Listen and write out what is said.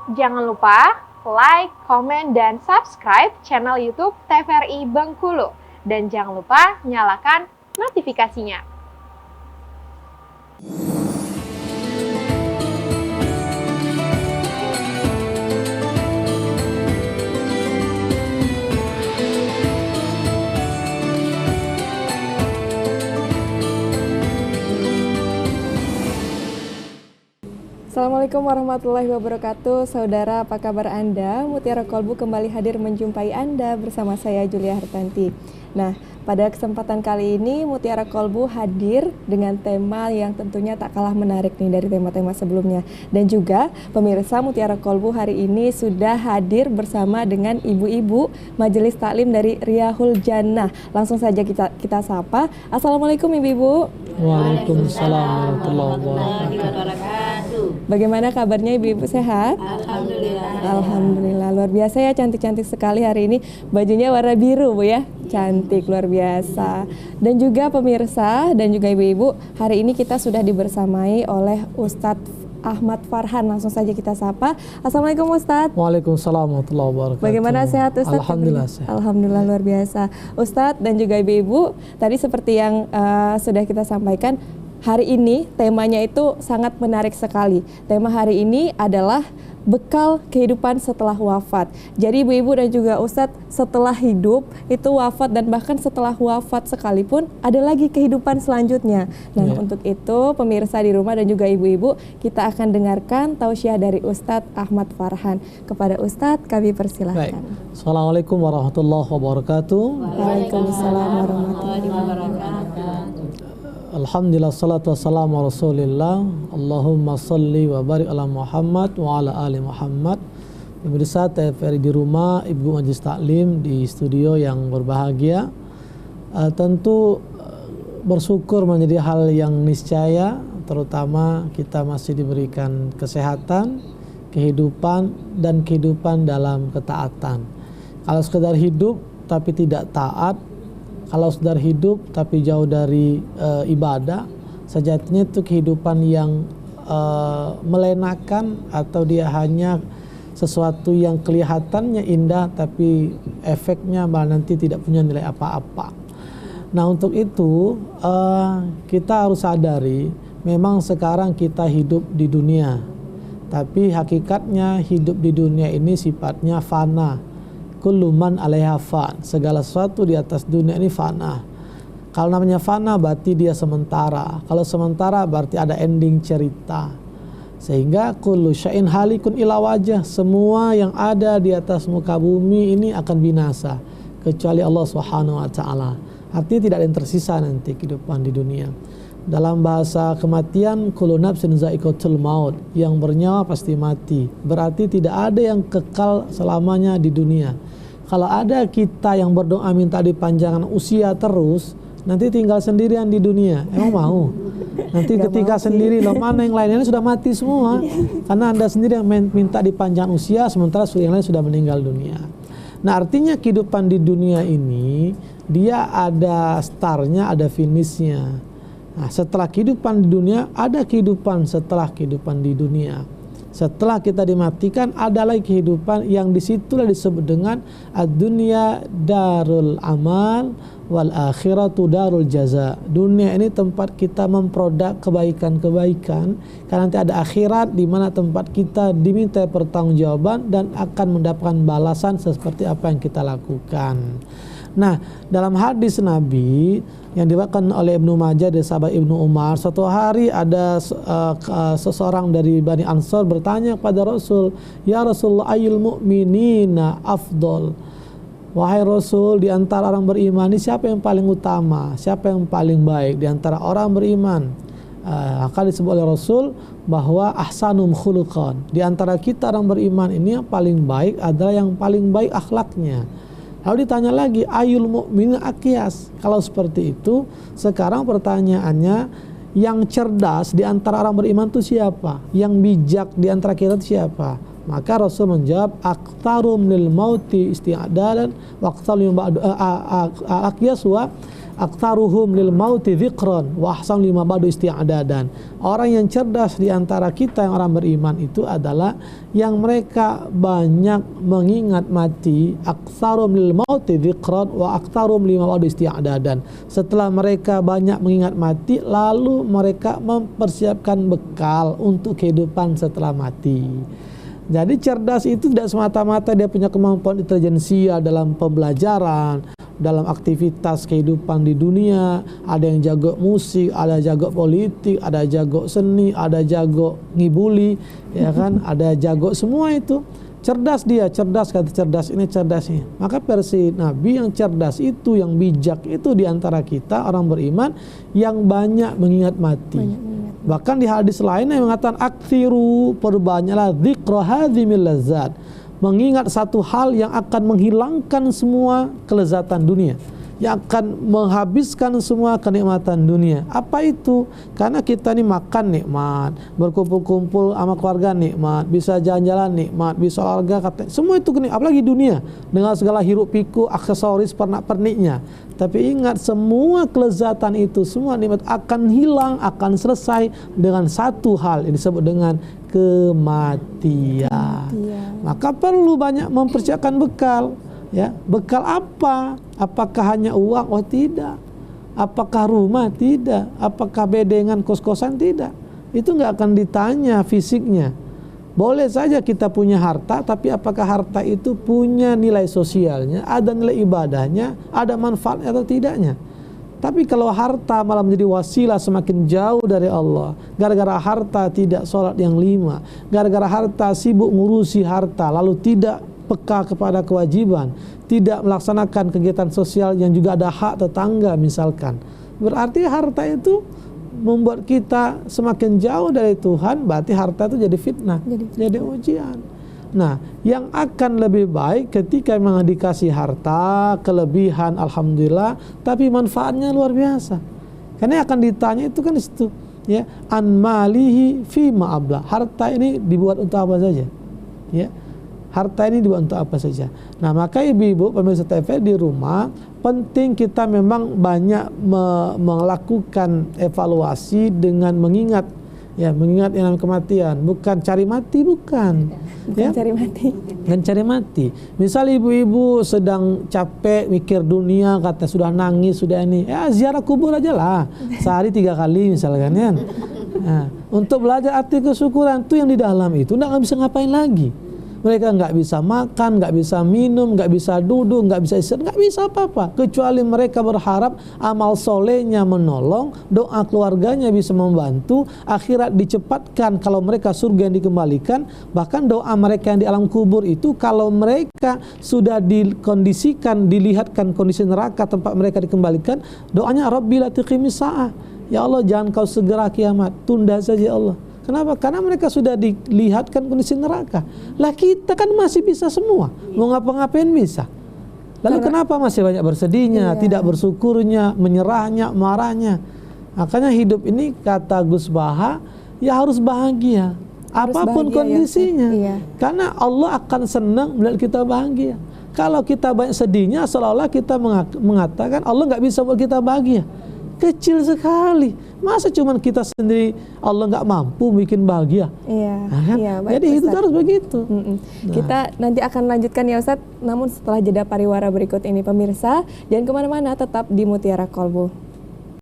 Jangan lupa like, komen, dan subscribe channel YouTube TVRI Bengkulu. Dan jangan lupa nyalakan notifikasinya. Assalamualaikum warahmatullahi wabarakatuh. Saudara, apa kabar Anda? Mutiara Kolbu kembali hadir menjumpai Anda bersama saya Julia Hartanti. Nah, pada kesempatan kali ini Mutiara Kolbu hadir dengan tema yang tentunya tak kalah menarik nih dari tema-tema sebelumnya. Dan juga pemirsa, Mutiara Kolbu hari ini sudah hadir bersama dengan ibu-ibu Majelis Taklim dari Riyahul Jannah. Langsung saja kita sapa. Assalamualaikum ibu-ibu. Waalaikumsalam warahmatullahi wabarakatuh. Bagaimana kabarnya ibu-ibu, sehat? Alhamdulillah. Alhamdulillah, luar biasa ya, cantik-cantik sekali hari ini. Bajunya warna biru Bu ya, cantik luar biasa. Dan juga pemirsa dan juga ibu-ibu, hari ini kita sudah dibersamai oleh Ustadz Ahmad Farhan. Langsung saja kita sapa. Assalamualaikum Ustadz. Waalaikumsalam warahmatullahi wabarakatuh. Bagaimana sehat Ustadz? Alhamdulillah sehat. Alhamdulillah luar biasa. Ustadz dan juga ibu-ibu, tadi seperti yang sudah kita sampaikan, hari ini temanya itu sangat menarik sekali. Tema hari ini adalah bekal kehidupan setelah wafat. Jadi ibu-ibu dan juga Ustadz, setelah hidup itu wafat, dan bahkan setelah wafat sekalipun ada lagi kehidupan selanjutnya. Nah, untuk itu pemirsa di rumah dan juga ibu-ibu, kita akan dengarkan tausiah dari Ustadz Ahmad Farhan. Kepada Ustadz kami persilahkan. Baik. Assalamualaikum warahmatullahi wabarakatuh. Waalaikumsalam warahmatullahi wabarakatuh. Alhamdulillah, salatu wassalamu rasulillah. Allahumma salli wa barik ala Muhammad wa ala ali Muhammad. Pemirsa TVRI di rumah, Ibu Majelis Taklim di studio yang berbahagia, tentu bersyukur menjadi hal yang niscaya, terutama kita masih diberikan kesehatan, kehidupan, dan kehidupan dalam ketaatan. Kalau sekedar hidup tapi tidak taat, kalau sudah hidup tapi jauh dari ibadah, sejatinya itu kehidupan yang melenakan, atau dia hanya sesuatu yang kelihatannya indah tapi efeknya malah nanti tidak punya nilai apa-apa. Nah, untuk itu kita harus sadari, memang sekarang kita hidup di dunia, tapi hakikatnya hidup di dunia ini sifatnya fana. Kullu man 'alaiha fan, segala sesuatu di atas dunia ini fana. Kalau namanya fana berarti dia sementara. Kalau sementara berarti ada ending cerita. Sehingga kullu syai'in halikun ila wajah, semua yang ada di atas muka bumi ini akan binasa kecuali Allah Subhanahu wa taala. Artinya tidak ada yang tersisa nanti kehidupan di dunia. Dalam bahasa kematian, kullu nafsin za'iqatul maut, yang bernyawa pasti mati. Berarti tidak ada yang kekal selamanya di dunia. Kalau ada kita yang berdoa minta dipanjangkan usia terus, nanti tinggal sendirian di dunia. Emang mau? Nanti ketika sendiri, loh mana yang lainnya sudah mati semua. Karena Anda sendiri yang minta dipanjangkan usia, sementara yang lain sudah meninggal dunia. Nah, artinya kehidupan di dunia ini, dia ada startnya, ada finishnya. Nah, setelah kehidupan di dunia, ada kehidupan setelah kehidupan di dunia. Setelah kita dimatikan, ada lagi kehidupan yang disitulah disebut dengan ad-dunya darul amal wal akhiratu darul jaza. Dunia ini tempat kita memproduk kebaikan-kebaikan, karena nanti ada akhirat di mana tempat kita diminta pertanggungjawaban dan akan mendapatkan balasan seperti apa yang kita lakukan. Nah, dalam hadis Nabi yang diriwayatkan oleh Ibnu Majah dari sahabat Ibnu Umar, suatu hari ada seseorang dari Bani Ansor bertanya kepada Rasul, "Ya Rasulullah, ayyul mu'minina afdol?" Wahai Rasul, di antara orang beriman ini siapa yang paling utama? Siapa yang paling baik di antara orang beriman? Akan disebut oleh Rasul bahwa ahsanum khuluqan, di antara kita orang beriman ini yang paling baik adalah yang paling baik akhlaknya. Lalu ditanya lagi, ayul mu'min aqyas. Kalau seperti itu, sekarang pertanyaannya, yang cerdas di antara orang beriman itu siapa? Yang bijak di antara kita itu siapa? Maka Rasul menjawab, aqtarum lil mauti isti'adadan waqtalu aqyas wa Aktsaruhum lil mauti dzikran wa ahsanu lima ba'du isti'dadan. Orang yang cerdas di antara kita yang orang beriman itu adalah yang mereka banyak mengingat mati. Aktsaruhum lil mauti dzikran wa aktsaruhum lima ba'du isti'dadan. Setelah mereka banyak mengingat mati, lalu mereka mempersiapkan bekal untuk kehidupan setelah mati. Jadi cerdas itu tidak semata-mata dia punya kemampuan intelijensial dalam pembelajaran, dalam aktivitas kehidupan di dunia. Ada yang jago musik, ada jago politik, ada jago seni, ada jago ngibuli, ya kan? Ada jago semua itu. Cerdas dia, cerdas, kata cerdas ini, cerdas ini. Maka versi Nabi yang cerdas itu, yang bijak itu di antara kita orang beriman yang banyak mengingat mati. Bahkan di hadis lain yang mengatakan aktsiru, perbanyaklah dzikra hadzimil lazzat, mengingat satu hal yang akan menghilangkan semua kelezatan dunia, yang akan menghabiskan semua kenikmatan dunia. Apa itu? Karena kita ini makan nikmat, berkumpul-kumpul sama keluarga nikmat, bisa jalan-jalan nikmat, bisa olahraga, semua itu nikmat, apalagi dunia dengan segala hiruk pikuk, aksesoris, pernak-perniknya. Tapi ingat, semua kelezatan itu, semua nikmat akan hilang, akan selesai dengan satu hal yang disebut dengan kematian. Maka perlu banyak mempersiapkan bekal. Ya, bekal apa? Apakah hanya uang? Oh tidak. Apakah rumah? Tidak. Apakah bedengan kos-kosan? Tidak. Itu nggak akan ditanya fisiknya. Boleh saja kita punya harta, tapi apakah harta itu punya nilai sosialnya, ada nilai ibadahnya, ada manfaatnya atau tidaknya? Tapi kalau harta malah menjadi wasilah semakin jauh dari Allah, gara-gara harta tidak sholat yang 5, gara-gara harta sibuk ngurusi harta, lalu tidak peka kepada kewajiban, tidak melaksanakan kegiatan sosial yang juga ada hak tetangga misalkan, berarti harta itu membuat kita semakin jauh dari Tuhan. Berarti harta itu jadi fitnah, jadi ujian. Nah, yang akan lebih baik ketika memang dikasih harta kelebihan, alhamdulillah, tapi manfaatnya luar biasa. Karena yang akan ditanya itu kan di situ, ya, an malihi fi ma'abla. Harta ini dibuat untuk apa saja? Ya. Harta ini dibuat untuk apa saja. Nah, maka ibu-ibu pemirsa TV di rumah, penting kita memang banyak melakukan evaluasi dengan mengingat, ya, mengingat yang namanya kematian. Bukan cari mati, bukan ya? Cari mati. Dan cari mati. Misal ibu-ibu sedang capek mikir dunia, kata sudah nangis, sudah ini, ya ziarah kubur aja lah, sehari 3 kali misalkan ya. Nah, untuk belajar arti kesyukuran itu yang di dalam itu nggak bisa ngapain lagi. Mereka nggak bisa makan, nggak bisa minum, nggak bisa duduk, nggak bisa istirahat, nggak bisa apa-apa. Kecuali mereka berharap amal solehnya menolong, doa keluarganya bisa membantu, akhirat dicepatkan kalau mereka surga yang dikembalikan. Bahkan doa mereka yang di alam kubur itu kalau mereka sudah dikondisikan, dilihatkan kondisi neraka tempat mereka dikembalikan, doanya Rabbi la tuqimis sa'ah. Ya Allah, jangan kau segera kiamat, tunda saja Allah. Kenapa? Karena mereka sudah dilihatkan kondisi neraka. Lah kita kan masih bisa semua, mau ngapa-ngapain bisa. Lalu kenapa masih banyak bersedihnya, tidak bersyukurnya, menyerahnya, marahnya? Makanya hidup ini kata Gus Baha, ya harus bahagia, apapun kondisinya. Ya. Karena Allah akan senang melihat kita bahagia. Kalau kita banyak sedihnya, seolah-olah kita mengatakan Allah nggak bisa buat kita bahagia. Kecil sekali. Masa cuman kita sendiri Allah nggak mampu bikin bahagia? Iya. Nah, kan? Iya, baik, jadi itu harus begitu. Nah. Kita nanti akan lanjutkan ya Ustadz. Namun setelah jeda pariwara berikut ini pemirsa, jangan kemana-mana, tetap di Mutiara Kolbu.